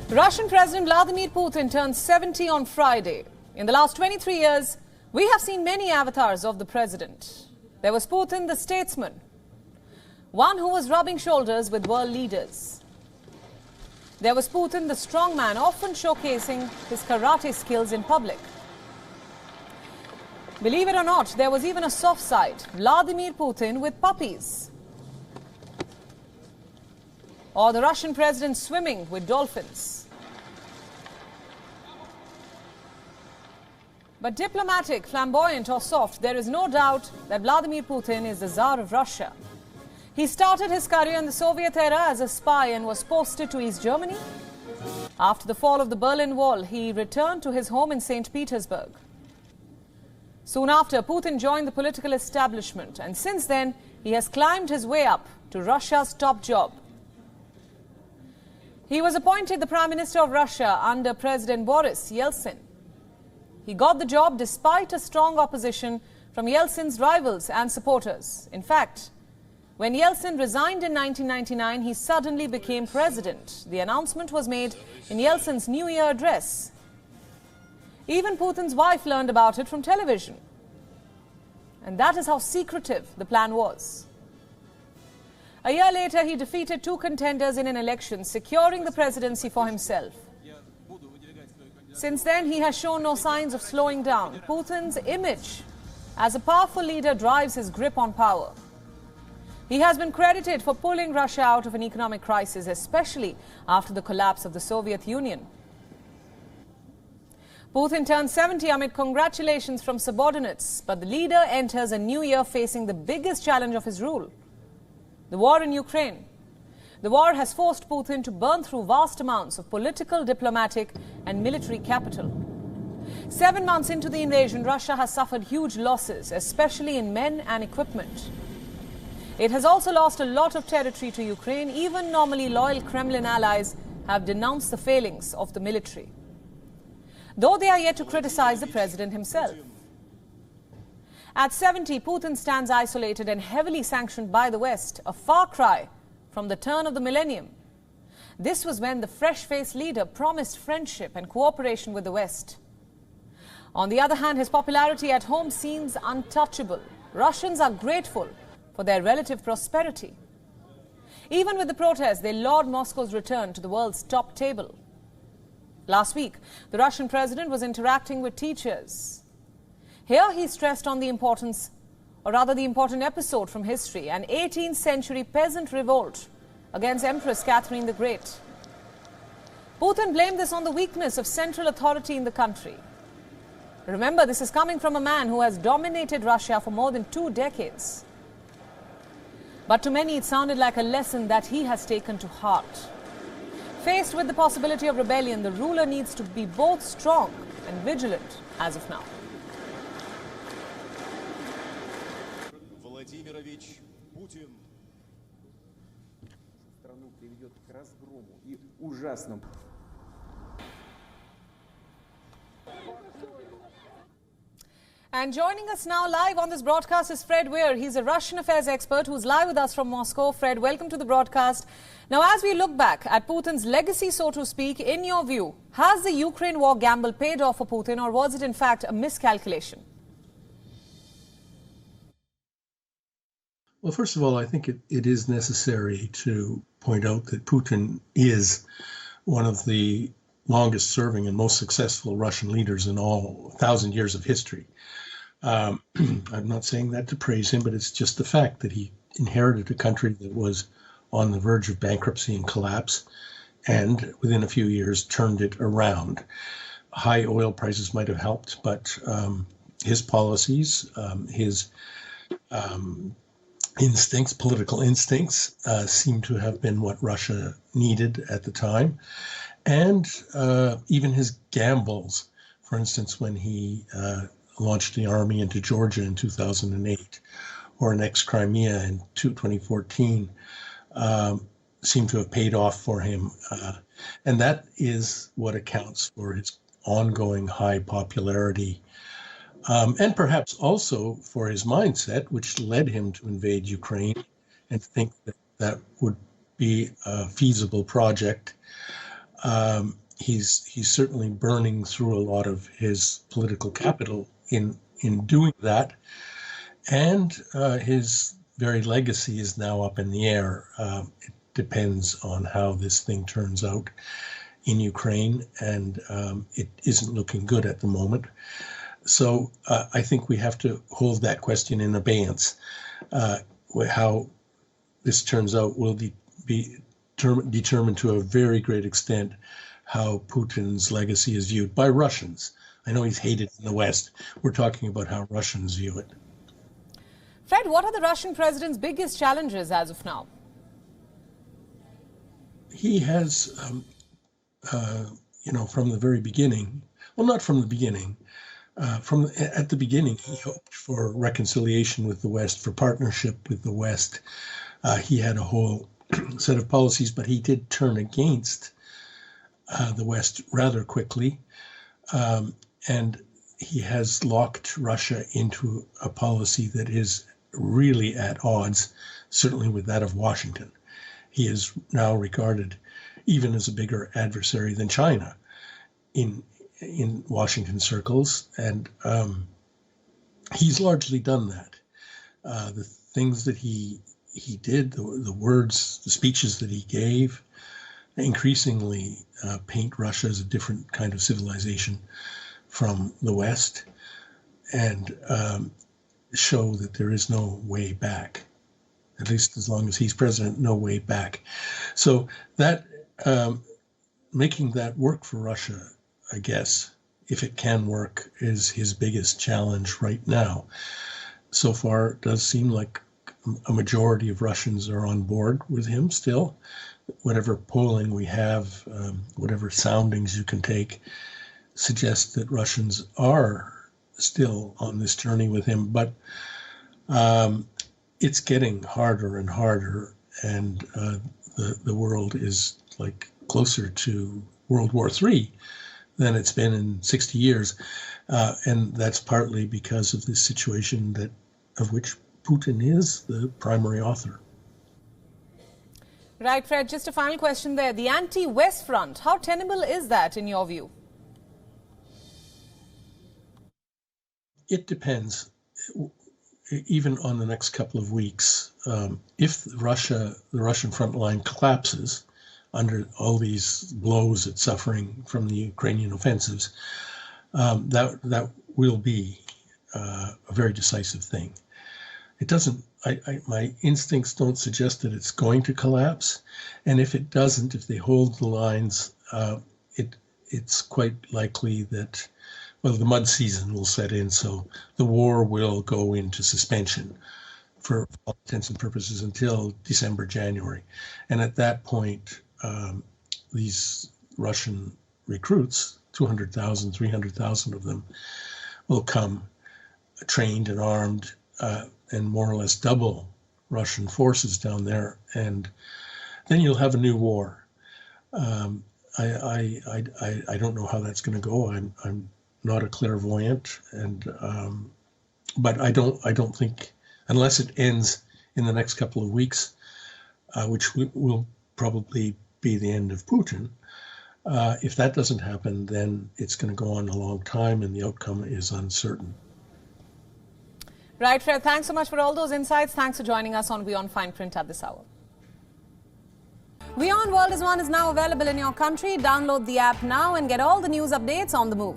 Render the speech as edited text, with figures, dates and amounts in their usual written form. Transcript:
Russian President Vladimir Putin turned 70 on Friday. In the last 23 years, we have seen many avatars of the president. There was Putin, the statesman, one who was rubbing shoulders with world leaders. There was Putin, the strongman, often showcasing his karate skills in public. Believe it or not, there was even a soft side, Vladimir Putin with puppies. Or the Russian president swimming with dolphins. But diplomatic, flamboyant or soft, there is no doubt that Vladimir Putin is the Czar of Russia. He started his career in the Soviet era as a spy and was posted to East Germany. After the fall of the Berlin Wall, he returned to his home in St. Petersburg. Soon after, Putin joined the political establishment, and since then, he has climbed his way up to Russia's top job. He was appointed the Prime Minister of Russia under President Boris Yeltsin. He got the job despite a strong opposition from Yeltsin's rivals and supporters. In fact, when Yeltsin resigned in 1999, he suddenly became president. The announcement was made in Yeltsin's New Year address. Even Putin's wife learned about it from television. And that is how secretive the plan was. A year later, he defeated two contenders in an election, securing the presidency for himself. Since then, he has shown no signs of slowing down. Putin's image as a powerful leader drives his grip on power. He has been credited for pulling Russia out of an economic crisis, especially after the collapse of the Soviet Union. Putin turned 70 amid congratulations from subordinates, but the leader enters a new year facing the biggest challenge of his rule, the war in Ukraine. The war has forced Putin to burn through vast amounts of political, diplomatic and military capital. 7 months into the invasion, Russia has suffered huge losses, especially in men and equipment. It has also lost a lot of territory to Ukraine. Even normally loyal Kremlin allies have denounced the failings of the military, though they are yet to criticize the president himself. At 70, Putin stands isolated and heavily sanctioned by the West, a far cry from the turn of the millennium. This was when the fresh-faced leader promised friendship and cooperation with the West. On the other hand, his popularity at home seems untouchable. Russians are grateful for their relative prosperity. Even with the protests, they laud Moscow's return to the world's top table. Last week, the Russian president was interacting with teachers. Here he stressed on the important episode from history, an 18th century peasant revolt against Empress Catherine the Great. Putin blamed this on the weakness of central authority in the country. Remember, this is coming from a man who has dominated Russia for more than 2 decades. But to many, it sounded like a lesson that he has taken to heart. Faced with the possibility of rebellion, the ruler needs to be both strong and vigilant as of now. Владимирович Путин. Страну приведет к разгрому и ужасному. And joining us now live on this broadcast is Fred Weir. He's a Russian affairs expert who's live with us from Moscow. Fred, welcome to the broadcast. Now, as we look back at Putin's legacy, so to speak, in your view, has the Ukraine war gamble paid off for Putin, or was it in fact a miscalculation? Well, first of all, I think it is necessary to point out that Putin is one of the longest serving and most successful Russian leaders in all 1,000 years of history. I'm not saying that to praise him, but it's just the fact that he inherited a country that was on the verge of bankruptcy and collapse, and within a few years turned it around. High oil prices might have helped, but his policies, his instincts, political instincts, seem to have been what Russia needed at the time. And even his gambles, for instance, when he launched the army into Georgia in 2008, or annexed Crimea in 2014, seem to have paid off for him. And that is what accounts for his ongoing high popularity, and perhaps also for his mindset, which led him to invade Ukraine and think that that would be a feasible project. He's certainly burning through a lot of his political capital in doing that, and his very legacy is now up in the air. It depends on how this thing turns out in Ukraine, and it isn't looking good at the moment. So I think we have to hold that question in abeyance. How this turns out will be determined to a very great extent how Putin's legacy is viewed by Russians. I know he's hated in the West. We're talking about how Russians view it. Fred, what are the Russian president's biggest challenges as of now? He has, from the very beginning, well, not from the beginning, at the beginning, he hoped for reconciliation with the West, for partnership with the West. He had a whole set of policies, but he did turn against the West rather quickly. And he has locked Russia into a policy that is really at odds, certainly with that of Washington. He is now regarded even as a bigger adversary than China in Washington circles, and he's largely done that. The things that he did, the words, the speeches that he gave, increasingly paint Russia as a different kind of civilization from the West, and show that there is no way back, at least as long as he's president, no way back. So that making that work for Russia, I guess, if it can work, is his biggest challenge right now. So far, it does seem like a majority of Russians are on board with him still. Whatever polling we have, whatever soundings you can take, suggests that Russians are still on this journey with him. But it's getting harder and harder, and the world is like closer to World War III than it's been in 60 years. And that's partly because of this situation of which Putin is the primary author. Right, Fred, just a final question there. The anti-West front, how tenable is that in your view? It depends. Even on the next couple of weeks, if the Russian front line collapses under all these blows it's suffering from the Ukrainian offensives, that will be a very decisive thing. It doesn't. My instincts don't suggest that it's going to collapse, and if it doesn't, if they hold the lines, it's quite likely that, well, the mud season will set in, so the war will go into suspension for all intents and purposes until December, January. And at that point, these Russian recruits, 200,000, 300,000 of them, will come trained and armed and more or less double Russian forces down there. And then you'll have a new war. I don't know how that's going to go. I'm not a clairvoyant, and but I don't think, unless it ends in the next couple of weeks, which will probably be the end of Putin. If that doesn't happen, then it's going to go on a long time, and the outcome is uncertain. Right, Fred. Thanks so much for all those insights. Thanks for joining us on WION Fineprint at this hour. WION World is now available in your country. Download the app now and get all the news updates on the move.